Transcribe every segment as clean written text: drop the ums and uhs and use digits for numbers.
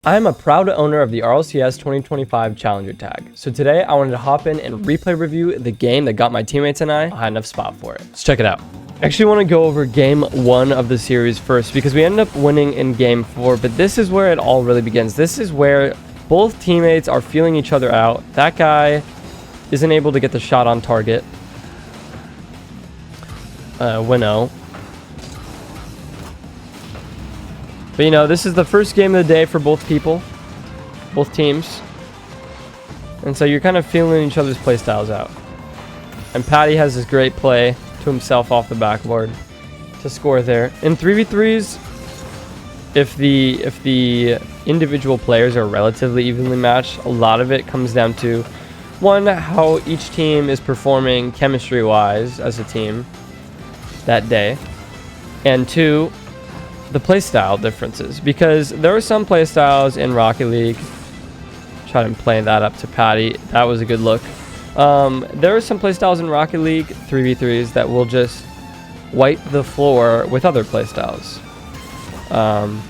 I'm a proud owner of the RLCS 2025 Challenger tag, so today I wanted to hop in and replay review the game that got my teammates and I a high enough spot for it. Let's check it out. I actually want to go over game 1 of the series first because we ended up winning in game 4, but this is where it all really begins. This is where both teammates are feeling each other out. That guy isn't able to get the shot on target. Winnow. But you know, this is the first game of the day for both people, both teams. And so you're kind of feeling each other's play styles out. And Patty has this great play to himself off the backboard to score there. In 3v3s, if the individual players are relatively evenly matched, a lot of it comes down to, one, how each team is performing chemistry-wise as a team that day. And two, the playstyle differences, because there are some playstyles in Rocket League. Try to play that up to Patty. That was a good look. There are some playstyles in Rocket League 3v3s that will just wipe the floor with other playstyles. And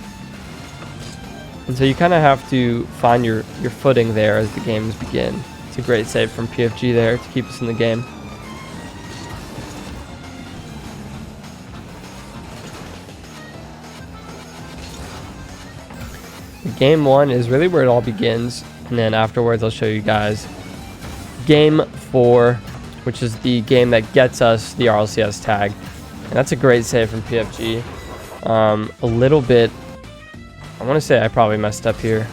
so you kind of have to find your footing there as the games begin. It's a great save from PFG there to keep us in the game. Game 1 is really where it all begins, and then afterwards I'll show you guys game 4, which is the game that gets us the RLCS tag. And that's a great save from PFG. A little bit, I want to say I probably messed up here.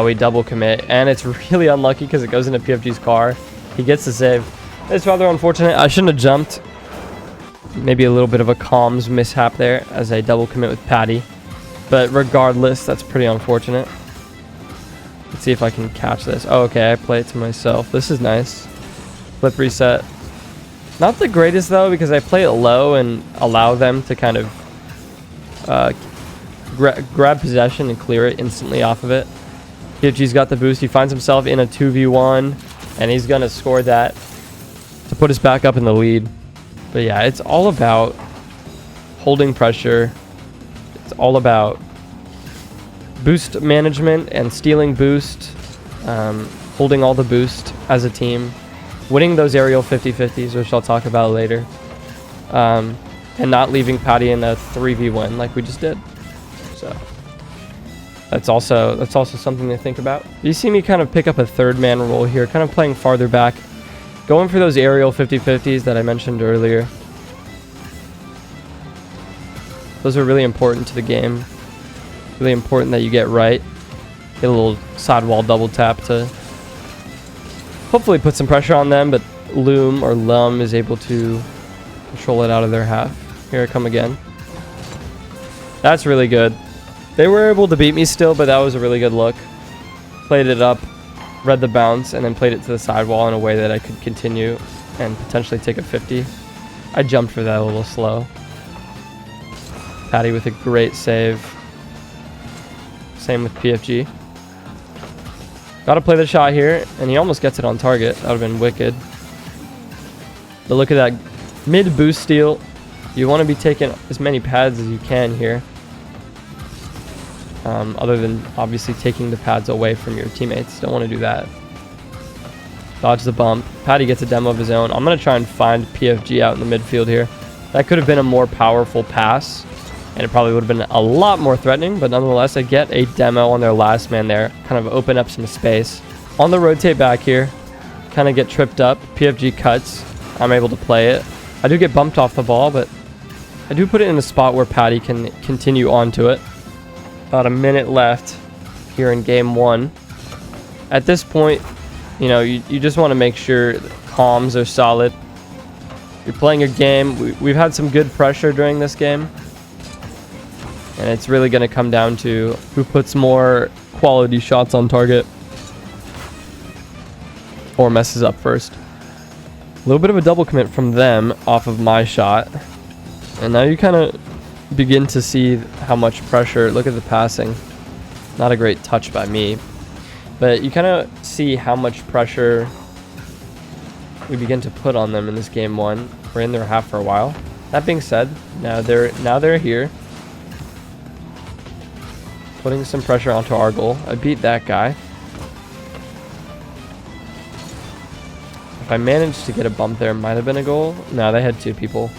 We double commit, and it's really unlucky because it goes into PFG's car. He gets the save. It's rather unfortunate. I shouldn't have jumped. Maybe a little bit of a comms mishap there as I double commit with Patty. But regardless, that's pretty unfortunate. Let's see if I can catch this. Oh, okay, I play it to myself. This is nice. Flip reset. Not the greatest, though, because I play it low and allow them to kind of grab possession and clear it instantly off of it. PFG's got the boost. He finds himself in a 2v1, and he's going to score that to put us back up in the lead. But yeah, it's all about holding pressure. It's all about boost management and stealing boost, holding all the boost as a team, winning those aerial 50-50s, which I'll talk about later, and not leaving Patty in a 3v1 like we just did. So that's also something to think about. You see me kind of pick up a third man role here, kind of playing farther back, going for those aerial 50-50s that I mentioned earlier. Those are really important to the game. Really important that you get right. Get a little sidewall double tap to hopefully put some pressure on them, but Loom or Lum is able to control it out of their half. Here I come again. That's really good. They were able to beat me still, but that was a really good look. Played it up, read the bounce, and then played it to the sidewall in a way that I could continue and potentially take a 50. I jumped for that a little slow. Patty with a great save. Same with PFG. Gotta play the shot here, and he almost gets it on target. That would have been wicked. But look at that mid boost steal. You want to be taking as many pads as you can here. Other than obviously taking the pads away from your teammates. Don't want to do that. Dodge the bump. Patty gets a demo of his own. I'm going to try and find PFG out in the midfield here. That could have been a more powerful pass. And it probably would have been a lot more threatening, but nonetheless, I get a demo on their last man there. Kind of open up some space. On the rotate back here, kind of get tripped up. PFG cuts. I'm able to play it. I do get bumped off the ball, but I do put it in a spot where Patty can continue onto it. About a minute left here in game 1. At this point, you know, you just want to make sure the comms are solid. You're playing your game. We've had some good pressure during this game. And it's really going to come down to who puts more quality shots on target or messes up first. A little bit of a double commit from them off of my shot. And now you kind of begin to see how much pressure. Look at the passing. Not a great touch by me. But you kind of see how much pressure we begin to put on them in this game 1. We're in their half for a while. That being said, now they're here. putting some pressure onto our goal. I beat that guy. If I managed to get a bump there, it might have been a goal. No, they had 2 people.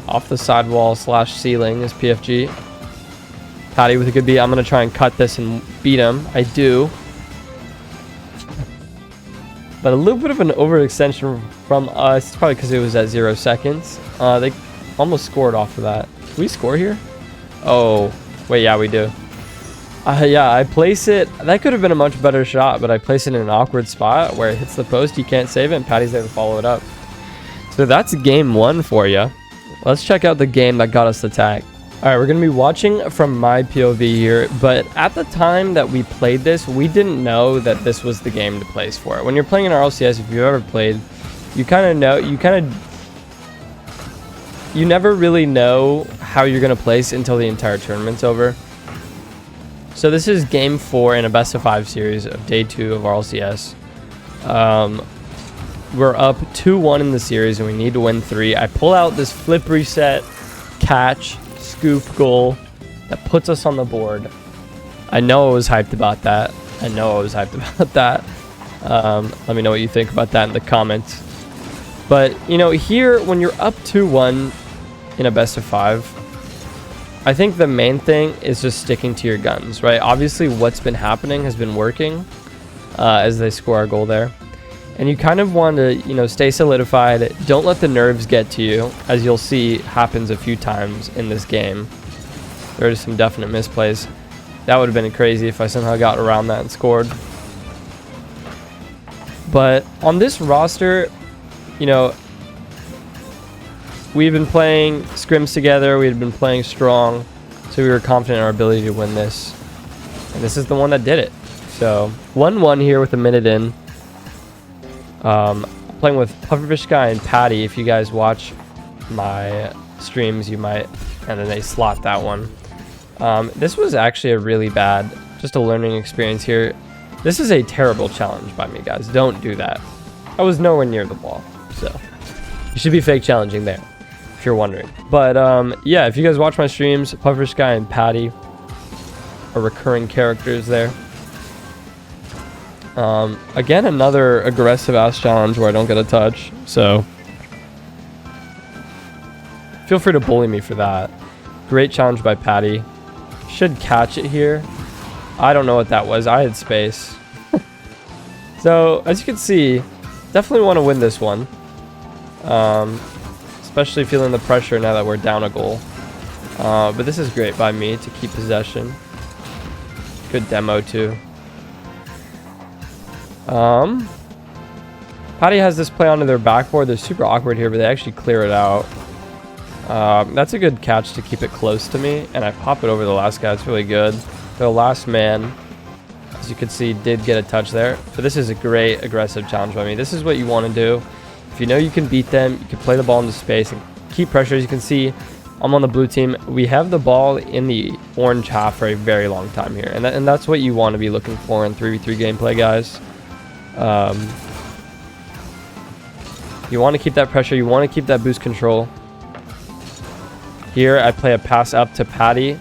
Off the sidewall / ceiling is PFG. Patty with a good beat. I'm going to try and cut this and beat him. I do. But a little bit of an overextension from us. It's probably because it was at 0 seconds. They almost scored off of that. Do we score here? Oh, wait, yeah, we do. Yeah, I place it. That could have been a much better shot, but I place it in an awkward spot where it hits the post. You can't save it, and Patty's there to follow it up. So that's game 1 for you. Let's check out the game that got us the tag. All right, we're going to be watching from my POV here, but at the time that we played this, we didn't know that this was the game to place for it. When you're playing in RLCS, if you've ever played, you kind of know, you never really know how you're going to place until the entire tournament's over. So this is game 4 in a best of 5 series of day 2 of RLCS. We're up 2-1 in the series and we need to win 3. I pull out this flip reset, catch, scoop goal that puts us on the board. I know I was hyped about that. Let me know what you think about that in the comments. But, you know, here, when you're up 2-1 in a best of 5, I think the main thing is just sticking to your guns, right? Obviously, what's been happening has been working as they score our goal there. And you kind of want to, you know, stay solidified. Don't let the nerves get to you, as you'll see happens a few times in this game. There are some definite misplays. That would have been crazy if I somehow got around that and scored. But on this roster, you know, we've been playing scrims together. We've been playing strong. So we were confident in our ability to win this. And this is the one that did it. So 1-1 here with a minute in. Playing with Pufferfish Guy and Patty. If you guys watch my streams, you might, and then they slot that one. This was actually a really bad, just a learning experience here. This is a terrible challenge by me, guys. Don't do that. I was nowhere near the ball, so you should be fake challenging there, if you're wondering. But yeah, if you guys watch my streams, Pufferfish Guy and Patty are recurring characters there. Again, another aggressive ass challenge where I don't get a touch, so feel free to bully me for that. Great challenge by Patty. Should catch it here. I don't know what that was. I had space. So, as you can see, definitely want to win this one. Especially feeling the pressure now that we're down a goal. But this is great by me to keep possession. Good demo, too. Patty has this play onto their backboard. They're super awkward here, but they actually clear it out. That's a good catch to keep it close to me, and I pop it over the last guy. It's really good. The last man, as you can see, did get a touch there. But this is a great aggressive challenge by me. This is what you want to do. If you know you can beat them, you can play the ball into space and keep pressure. As you can see, I'm on the blue team. We have the ball in the orange half for a very long time here, and that's what you want to be looking for in 3v3 gameplay, guys. You want to keep that pressure. You want to keep that boost control. Here, I play a pass up to Patty.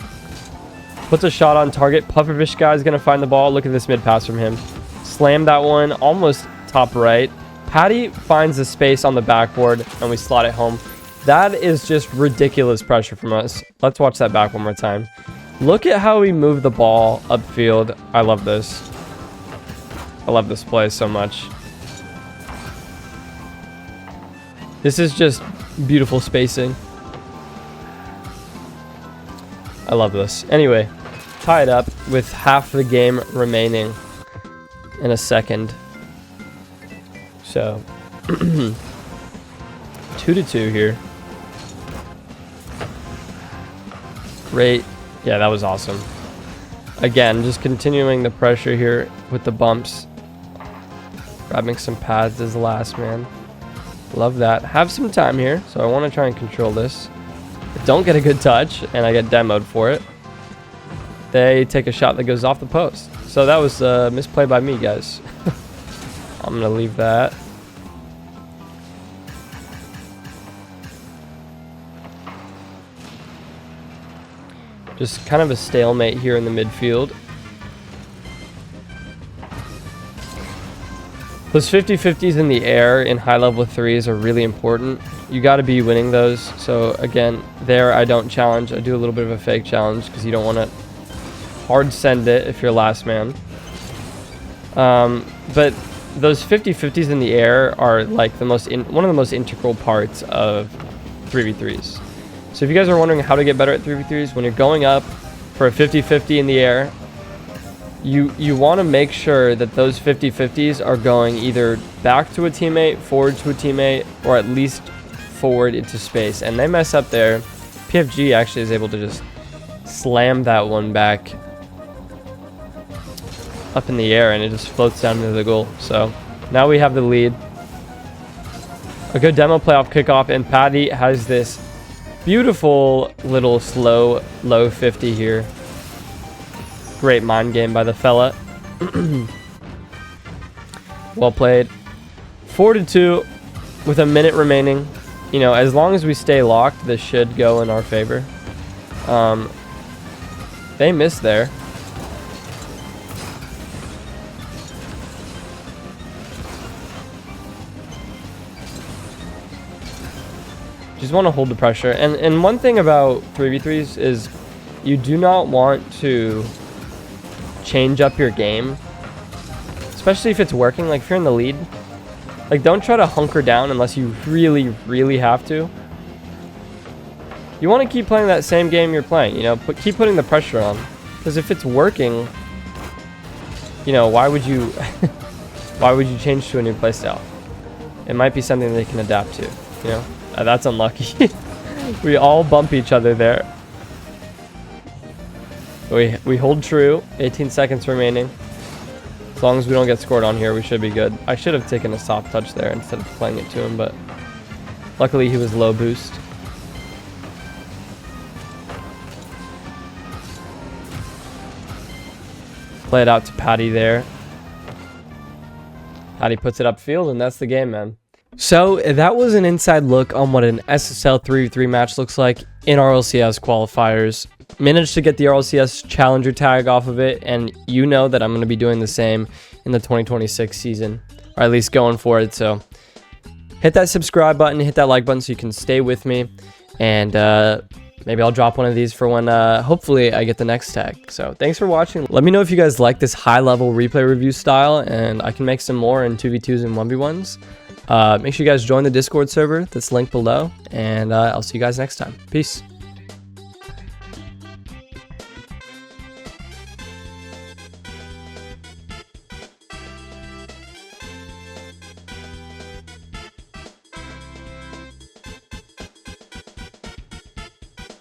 Puts a shot on target. Pufferfish Guy is going to find the ball. Look at this mid pass from him. Slam that one. Almost top right. Patty finds the space on the backboard, and we slot it home. That is just ridiculous pressure from us. Let's watch that back one more time. Look at how we move the ball upfield. I love this. I love this play so much. This is just beautiful spacing. I love this. Anyway, tie it up with half the game remaining in a second. So, 2-2 here. Great. Yeah, that was awesome. Again, just continuing the pressure here with the bumps. Grabbing some pads as the last man. Love that. Have some time here, so I want to try and control this. Don't get a good touch, and I get demoed for it. They take a shot that goes off the post. So that was a misplay by me, guys. I'm going to leave that. Just kind of a stalemate here in the midfield. Those 50-50s in the air in high level 3s are really important. You got to be winning those. So again, there I don't challenge. I do a little bit of a fake challenge because you don't want to hard send it if you're last man. But those 50-50s in the air are like one of the most integral parts of 3v3s. So if you guys are wondering how to get better at 3v3s, when you're going up for a 50-50 in the air, you want to make sure that those 50-50s are going either back to a teammate, forward to a teammate, or at least forward into space. And they mess up there. PFG actually is able to just slam that one back up in the air, and it just floats down into the goal. So now we have the lead. A good demo playoff kickoff, and Patty has this beautiful little slow low 50 here. Great mind game by the fella. Well played. 4-2 with a minute remaining. You know, as long as we stay locked, this should go in our favor. They missed there. Just want to hold the pressure. And one thing about 3v3s is you do not want to change up your game, especially if it's working. Like if you're in the lead, like don't try to hunker down unless you really have to. You want to keep playing that same game you're playing, you know, keep putting the pressure on, because if it's working, you know, why would you change to a new playstyle? It might be something they can adapt to, you know. That's unlucky. We all bump each other there. We hold true. 18 seconds remaining. As long as we don't get scored on here, we should be good. I should have taken a soft touch there instead of playing it to him, but luckily he was low boost. Play it out to Patty there. Patty puts it upfield, and that's the game, man. So that was an inside look on what an SSL 3v3 match looks like in RLCS qualifiers. Managed to get the RLCS Challenger tag off of it, and you know that I'm going to be doing the same in the 2026 season, or at least going for it. So hit that subscribe button, hit that like button so you can stay with me, and maybe I'll drop one of these for when hopefully I get the next tag. So thanks for watching. Let me know if you guys like this high level replay review style, and I can make some more in 2v2s and 1v1s. Make sure you guys join the Discord server that's linked below, and I'll see you guys next time. Peace.